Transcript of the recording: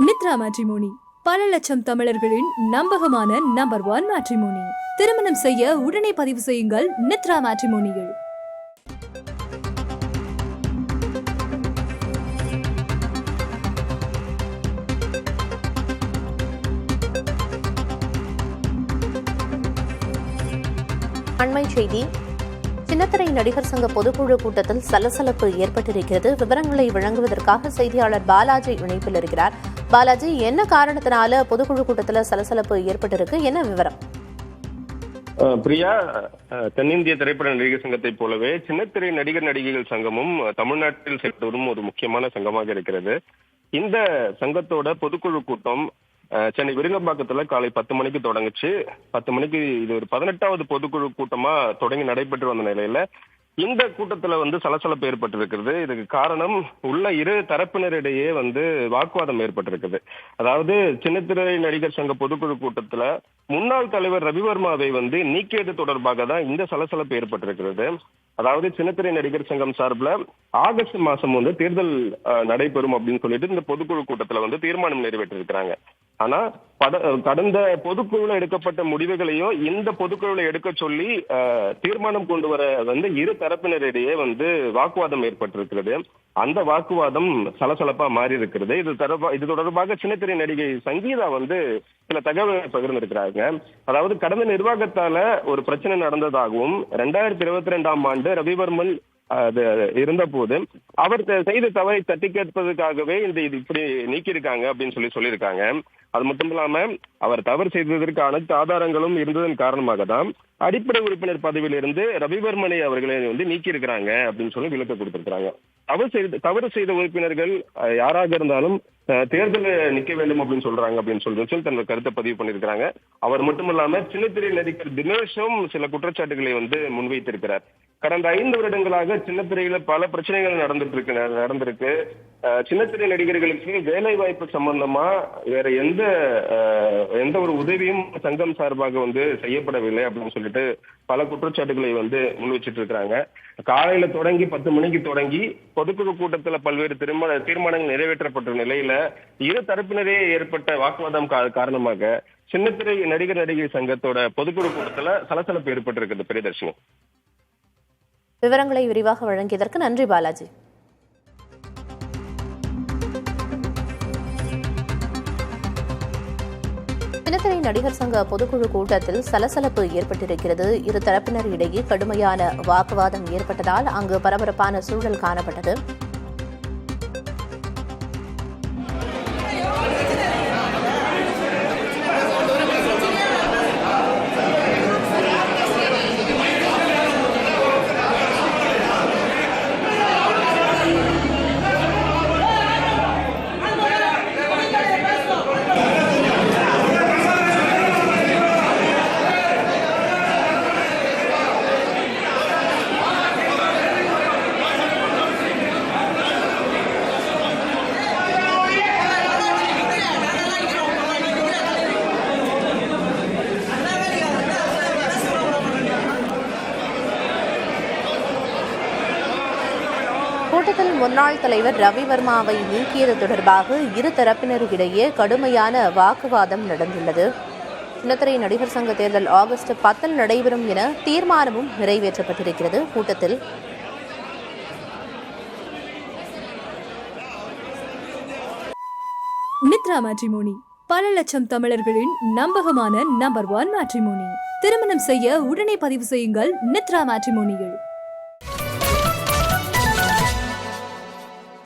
நித்ரா matrimony பல லட்சம் தமிழர்களின் நம்பகமான நம்பர் 1 மேட்ரிமோனி. திருமணம் செய்ய உடனே பதிவு செய்யுங்கள் நித்ரா மேட்ரிமோனியில். அண்மை செய்தி. சின்னத்திரை நடிகர் சங்க பொதுக்குழு கூட்டத்தில் சலசலப்பு ஏற்பட்டிருக்கிறது. விவரங்களை வழங்குவதற்காக செய்தியாளர் பாலாஜி இணைப்பில் இருக்கிறார். பாலாஜி, என்ன காரணத்தினால பொதுக்குழு கூட்டத்தில் சலசலப்பு ஏற்பட்டிருக்கு, என்ன விவரம்? பிரியா, தென்னிந்திய திரைப்பட நடிகர் சங்கத்தை போலவே சின்னத்திரை நடிகர் நடிகைகள் சங்கமும் தமிழ்நாட்டில் செயல்பட்டு வரும் ஒரு முக்கியமான சங்கமாக இருக்கிறது. இந்த சங்கத்தோட பொதுக்குழு கூட்டம் சென்னை விருங்கம்பாக்கத்துல காலை 10 மணிக்கு தொடங்குச்சு. 10 மணிக்கு இது ஒரு 18வது பொதுக்குழு கூட்டமா தொடங்கி நடைபெற்று வந்த நிலையில இந்த கூட்டத்துல சலசலப்பு ஏற்பட்டிருக்கிறது. இதுக்கு காரணம் உள்ள இரு தரப்பினரிடையே வாக்குவாதம் ஏற்பட்டிருக்குது. அதாவது சின்னத்திரை நடிகர் சங்க பொதுக்குழு கூட்டத்துல முன்னாள் தலைவர் ரவிவர்மாவை நீக்கியது தொடர்பாக தான் இந்த சலசலப்பு ஏற்பட்டிருக்கிறது. அதாவது சின்னத்திரை நடிகர் சங்கம் சார்பில் ஆகஸ்ட் மாசம் தேர்தல் நடைபெறும் அப்படின்னு சொல்லிட்டு இந்த பொதுக்குழு கூட்டத்துல தீர்மானம் நிறைவேற்றிருக்கிறாங்க. ஆனா கடந்த பொதுக்குழுல எடுக்கப்பட்ட முடிவுகளையும் இந்த பொதுக்குழுல எடுக்க சொல்லி தீர்மானம் கொண்டு வர இரு தரப்பினரிடையே வாக்குவாதம் ஏற்பட்டிருக்கிறது. அந்த வாக்குவாதம் சலசலப்பா மாறி இருக்கிறது. இது தொடர்பாக சின்னத்திரை நடிகை சங்கீதா சில தகவல்களை பகிர்ந்திருக்கிறாங்க. அதாவது கடந்த நிர்வாகத்தால ஒரு பிரச்சனை நடந்ததாகவும் 2022ஆம் ஆண்டு ரவிவர்மன் இருந்த போது அவர் செய்த தவறை தட்டி கேட்பதற்காகவே இது இப்படி நீக்கியிருக்காங்க அப்படின்னு சொல்லியிருக்காங்க. அது மட்டும் இல்லாம அவர் தவறு செய்ததற்கு அனைத்து ஆதாரங்களும் இருந்ததன் காரணமாக தான் அடிப்படை உறுப்பினர் பதவியிலிருந்து ரவிவர்மனை அவர்களை நீக்கியிருக்கிறாங்க அப்படின்னு சொல்லி விளக்க கொடுத்திருக்கிறாங்க. தவறு செய்த உறுப்பினர்கள் யாராக இருந்தாலும் தேர்தலில் நிக்க வேண்டும் அப்படின்னு சொல்றாங்க அப்படின்னு சொல்லி தன்னோட கருத்தை பதிவு பண்ணியிருக்கிறாங்க. அவர் மட்டும் இல்லாம சின்னத்திரை நடிகர் தினேஷும் சில குற்றச்சாட்டுகளை முன்வைத்திருக்கிறார். கடந்த 5 வருடங்களாக சின்னத்திரையில பல பிரச்சனைகள் நடந்திருக்கு. சின்னத்திரை நடிகர்களுக்கு வேலை வாய்ப்பு சம்பந்தமா வேற எந்த ஒரு உதவியும் சங்கம் சார்பாக செய்யப்படவில்லை அப்படின்னு சொல்லிட்டு பல குற்றச்சாட்டுகளை முன் வச்சிட்டு இருக்கிறாங்க. காலையில தொடங்கி 10 மணிக்கு தொடங்கி பொதுக்குழு கூட்டத்துல பல்வேறு தீர்மானங்கள் நிறைவேற்றப்பட்ட நிலையில இரு தரப்பினரே ஏற்பட்ட வாக்குவாதம் காரணமாக சின்னத்திரை நடிகர் நடிகை சங்கத்தோட பொதுக்குழு கூட்டத்துல சலசலப்பு ஏற்பட்டிருக்கிறது. பிரியதர்ஷினி, விவரங்களை விரிவாக வழங்கியதற்கு நன்றி பாலாஜி. சின்னத்திரை நடிகர் சங்க பொதுக்குழு கூட்டத்தில் சலசலப்பு ஏற்பட்டிருக்கிறது. இரு தரப்பினர் இடையே கடுமையான வாக்குவாதம் ஏற்பட்டதால் அங்கு பரபரப்பான சூழல் காணப்பட்டது. கூட்டத்தில் முன்னாள் தலைவர் ரவிவர்மாவை நீக்கியது தொடர்பாக இரு தரப்பினரிடையே கடுமையான வாக்குவாதம் நடந்துள்ளது. சின்னத்திரை நடிகர் சங்க தேர்தல் ஆகஸ்ட் 10 நடைபெறும் என தீர்மானமும் நிறைவேற்றப்பட்டிருக்கிறது. கூட்டத்தில் நித்ரா மேட்ரிமோனி பல லட்சம் தமிழர்களின் நம்பகமான நம்பர் 1 மேட்ரிமோனி. திருமணம் செய்ய உடனே பதிவு செய்யுங்கள் நித்ரா மேட்ரிமோனியில்.